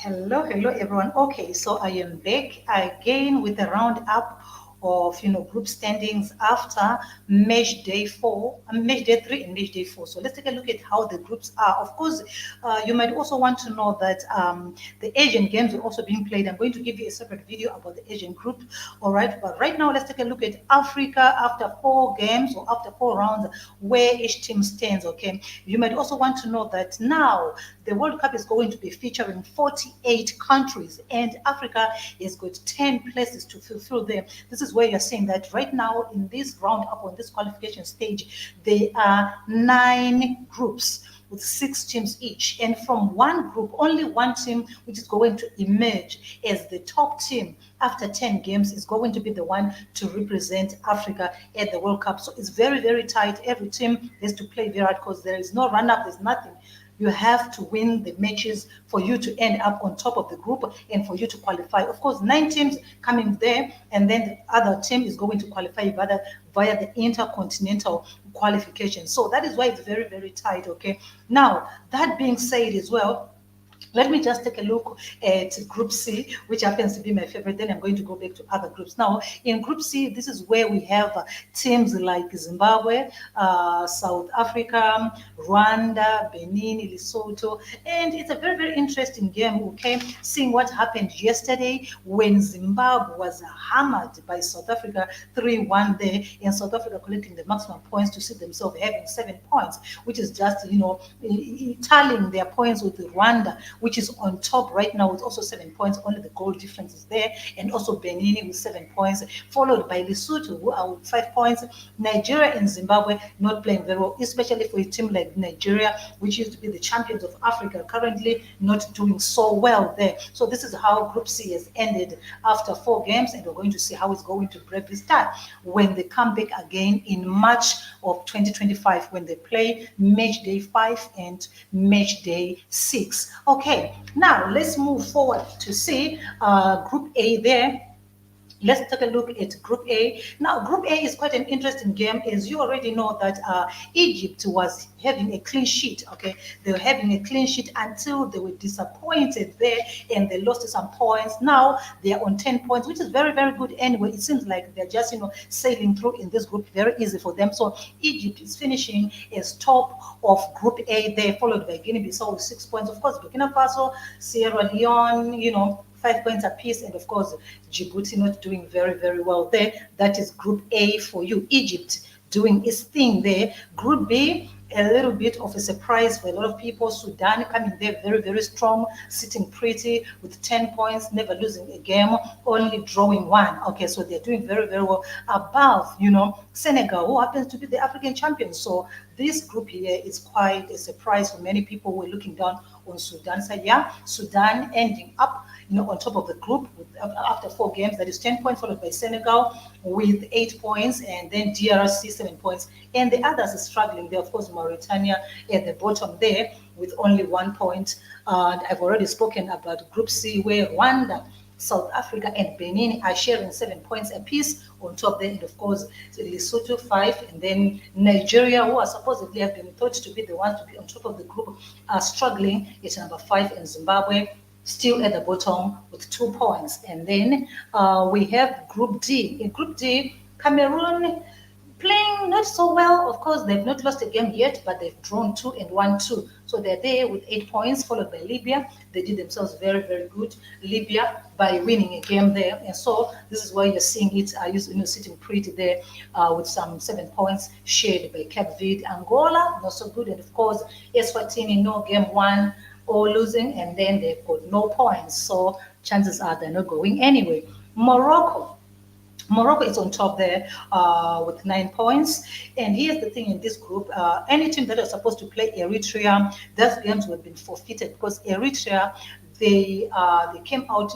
Hello everyone. Okay, so I am back again with a roundup of group standings after match day 3 and match day 4. So let's take a look at how the groups are. Of course, you might also want to know that the Asian games are also being played. I'm going to give you a separate video about the Asian group. All right, but right now let's take a look at Africa after 4 games or after 4 rounds, where each team stands. Okay, you might also want to know that now the World Cup is going to be featuring 48 countries, and Africa has got 10 places to fulfill them. This is where you're saying that right now in this roundup, on this qualification stage, there are 9 groups with 6 teams each. And from one group, only one team which is going to emerge as the top team after 10 games is going to be the one to represent Africa at the World Cup. So it's very, very tight. Every team has to play very hard because there is no run up, there's nothing. You have to win the matches for you to end up on top of the group and for you to qualify. Of course, 9 teams coming there, and then the other team is going to qualify via the intercontinental qualification. So that is why it's very, very tight. Okay. Now, that being said as well, let me just take a look at Group C, which happens to be my favorite. Then I'm going to go back to other groups. Now, in Group C, this is where we have teams like Zimbabwe, South Africa, Rwanda, Benin, Lesotho. And it's a very, very interesting game, okay? Seeing what happened yesterday when Zimbabwe was hammered by South Africa 3-1 there, and South Africa collecting the maximum points to see themselves having 7 points, which is just, tallying their points with Rwanda, which is on top right now with also 7 points. Only the goal difference is there. And also Benin with 7 points, followed by Lesotho, who are with 5 points. Nigeria and Zimbabwe not playing very well, especially for a team like Nigeria, which used to be the champions of Africa, currently not doing so well there. So this is how Group C has ended after 4 games, and we're going to see how it's going to bravely start when they come back again in March of 2025, when they play match day 5 and match day 6. Okay, now let's move forward to see Group A there. Let's take a look at Group A. Now, Group A is quite an interesting game, as you already know that Egypt was having a clean sheet. Okay, they were having a clean sheet until they were disappointed there and they lost some points. Now they are on 10 points, which is very, very good anyway. It seems like they're just sailing through in this group, very easy for them. So Egypt is finishing as top of Group A there, followed by Guinea-Bissau with 6 points. Of course, Burkina Faso, Sierra Leone, 5 points apiece, and of course Djibouti not doing very, very well there. That is Group A for you. Egypt doing its thing there. Group B, a little bit of a surprise for a lot of people. Sudan coming there very, very strong, sitting pretty with 10 points, never losing a game, only drawing 1. Okay, so they're doing very, very well above, Senegal, who happens to be the African champion. So this group here is quite a surprise for many people who are looking down on Sudan. So yeah, Sudan ending up on top of the group after 4 games. That is 10 points, followed by Senegal with 8 points, and then DRC 7 points. And the others are struggling there. Of course, Mauritania at the bottom there with only 1 point. I've already spoken about Group C, where Rwanda, South Africa, and Benin are sharing 7 points apiece on top there. And of course, Lesotho 5, and then Nigeria, who are supposedly have been thought to be the ones to be on top of the group, are struggling at number 5, and Zimbabwe still at the bottom with 2 points. And then we have Group D. In Group D, Cameroon playing not so well. Of course, they've not lost a game yet, but they've drawn 2 and won 2. So they're there with 8 points, followed by Libya. They did themselves very, very good, Libya, by winning a game there. And so this is why you're seeing it sitting pretty there with some 7 points shared by Cape Verde. Angola, not so good. And of course, Eswatini, no game won or losing, and then they've got no points. So chances are they're not going anyway. Morocco is on top there with 9 points. And here's the thing in this group, any team that was supposed to play Eritrea, those games would have been forfeited because Eritrea, they came out,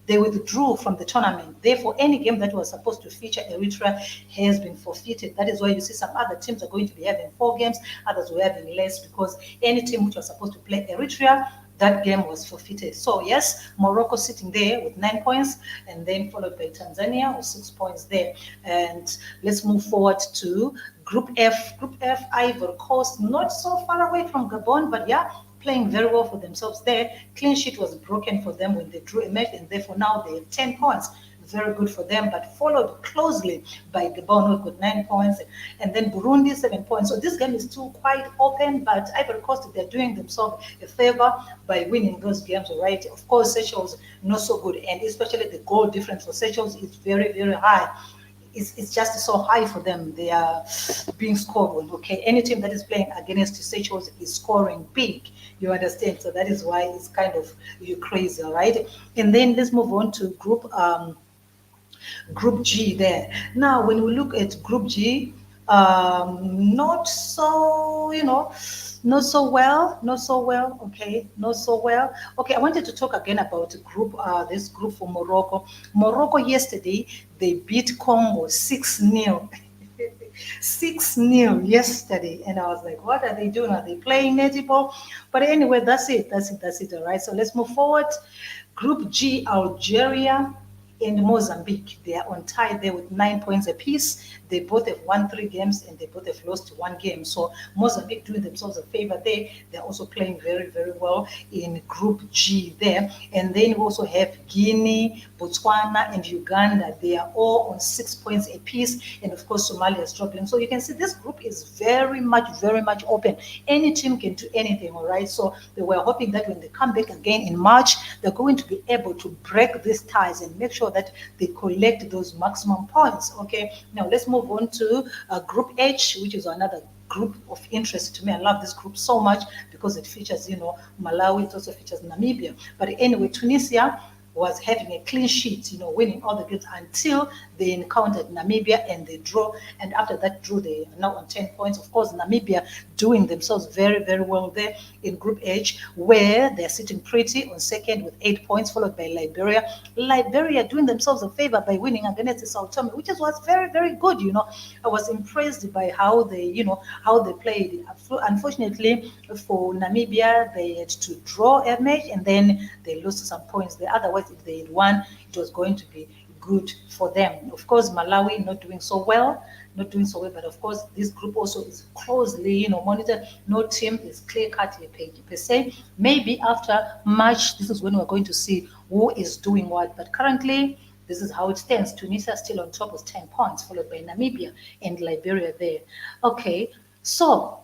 they withdrew from the tournament. Therefore, any game that was supposed to feature Eritrea has been forfeited. That is why you see some other teams are going to be having 4 games, others were having less, because any team which was supposed to play Eritrea, that game was forfeited. So yes, Morocco sitting there with 9 points, and then followed by Tanzania with 6 points there. And let's move forward to Group F. Group F, Ivory Coast, not so far away from Gabon, but yeah, playing very well for themselves there. Clean sheet was broken for them when they drew a match, and therefore now they have 10 points. Very good for them, but followed closely by Gabon, who got 9 points, and then Burundi 7 points. So this game is still quite open, but Ivory Coast, they're doing themselves a favor by winning those games, right? Of course, Seychelles not so good, and especially the goal difference for Seychelles is very, very high. It's just so high for them. They are being scored on. Okay, any team that is playing against Seychelles is scoring big. You understand? So that is why it's kind of you crazy, all right? And then let's move on to Group G there. Now, when we look at Group G, not so, not so well, not so well, okay, not so well. Okay, I wanted to talk again about this group for Morocco. Morocco yesterday, they beat Congo 6-0. 6-0 yesterday, and I was like, what are they doing? Are they playing netball? But anyway, that's it. All right. So let's move forward. Group G, Algeria and Mozambique. They are on tie there with 9 points apiece. They both have won 3 games and they both have lost 1 game. So Mozambique doing themselves a favor there. They're also playing very, very well in Group G there. And then we also have Guinea, Botswana, and Uganda. They are all on 6 points apiece. And of course, Somalia is struggling. So you can see this group is very much open. Any team can do anything, all right? So they were hoping that when they come back again in March, they're going to be able to break these ties and make sure that they collect those maximum points. Okay, now let's move on to Group H, which is another group of interest to me. I love this group so much because it features, Malawi. It also features Namibia. But anyway, Tunisia was having a clean sheet, winning all the games until they encountered Namibia and they draw. And after that draw, they are now on 10 points. Of course, Namibia doing themselves very, very well there in Group H, where they're sitting pretty on second with 8 points, followed by Liberia. Liberia doing themselves a favor by winning against Sao Tome, which was very, very good. I was impressed by how they played. Unfortunately for Namibia, they had to draw a match and then they lost some points there. Otherwise, if they had won, it was going to be good for them. Of course, Malawi not doing so well, but of course, this group also is closely, monitored. No team is clear-cut per se. Maybe after March, this is when we're going to see who is doing what. But currently, this is how it stands. Tunisia still on top with 10 points, followed by Namibia and Liberia there. Okay, so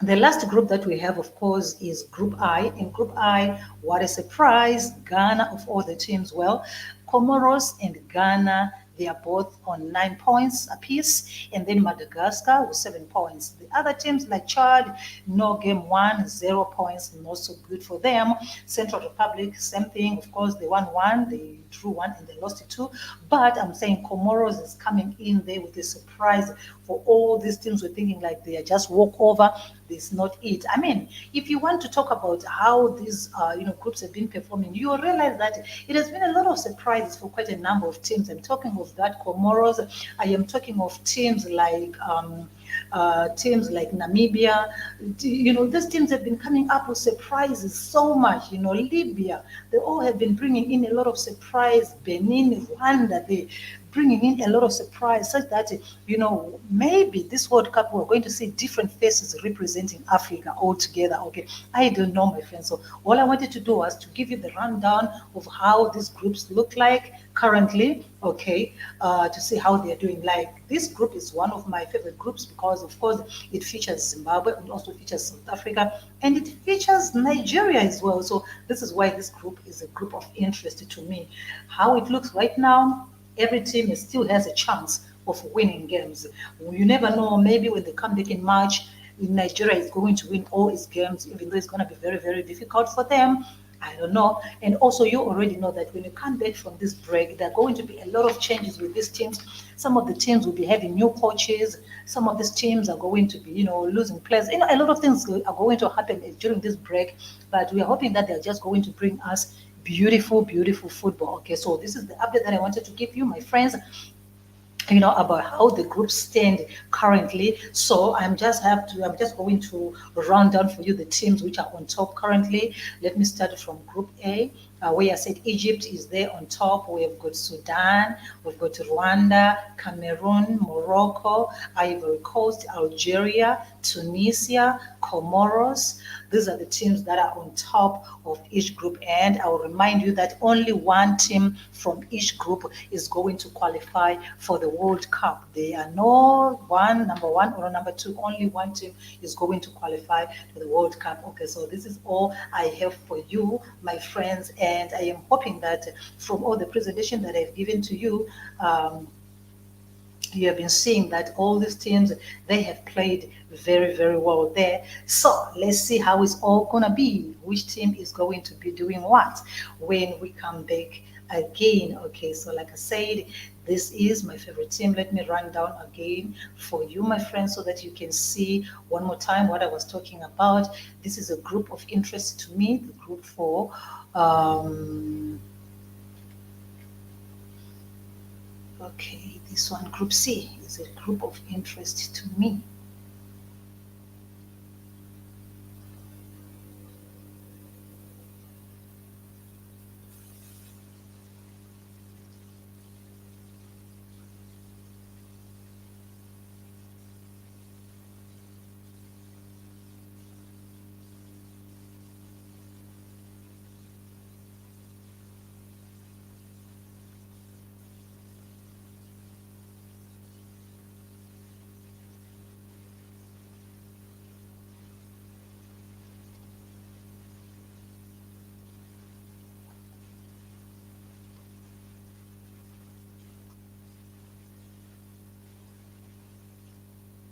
the last group that we have, of course, is Group I. In Group I, what a surprise, Ghana of all the teams. Well, Comoros and Ghana, they are both on 9 points apiece, and then Madagascar with 7 points. The other teams like Chad, no game won, 0 points, not so good for them. Central Republic, same thing. Of course, they won 1, they drew 1, and they lost 2. But I'm saying Comoros is coming in there with a surprise for all these teams. We're thinking like they are just walkover. This is not it. I mean, if you want to talk about how these groups have been performing, you will realize that it has been a lot of surprises for quite a number of teams. I'm talking of that Comoros. I am talking of teams like Namibia. These teams have been coming up with surprises so much. Libya, they all have been bringing in a lot of surprise. Benin, Rwanda, they bringing in a lot of surprise, such that maybe this World Cup we're going to see different faces representing Africa altogether. Okay, I don't know, my friends. So all I wanted to do was to give you the rundown of how these groups look like currently. Okay, to see how they're doing. Like this group is one of my favorite groups because, of course, it features Zimbabwe, it also features South Africa, and it features Nigeria as well. So this is why this group is a group of interest to me. How it looks right now, every team still has a chance of winning games. You never know, maybe when they come back in March, Nigeria is going to win all its games, even though it's going to be very, very difficult for them. I don't know. And also, you already know that when you come back from this break, there are going to be a lot of changes with these teams. Some of the teams will be having new coaches. Some of these teams are going to be, losing players. A lot of things are going to happen during this break. But we are hoping that they're just going to bring us beautiful, beautiful football. Okay, so this is the update that I wanted to give you, my friends, about how the groups stand currently. So I'm just going to run down for you the teams which are on top currently. Let me start from Group A, where I said Egypt is there on top. We have got Sudan, we've got Rwanda, Cameroon, Morocco, Ivory Coast, Algeria, Tunisia, Comoros, These are the teams that are on top of each group, and I will remind you that only one team from each group is going to qualify for the World Cup. There are no number one or number two, only one team is going to qualify to the World Cup. Okay, so this is all I have for you, my friends, and I am hoping that from all the presentation that I've given to you, you have been seeing that all these teams, they have played very, very well there. So let's see how it's all gonna be, which team is going to be doing what when we come back again. Okay, so like I said, this is my favorite team. Let me run down again for you, my friends, so that you can see one more time what I was talking about. This is a group of interest to me, the group for okay, this one, Group C, is a group of interest to me.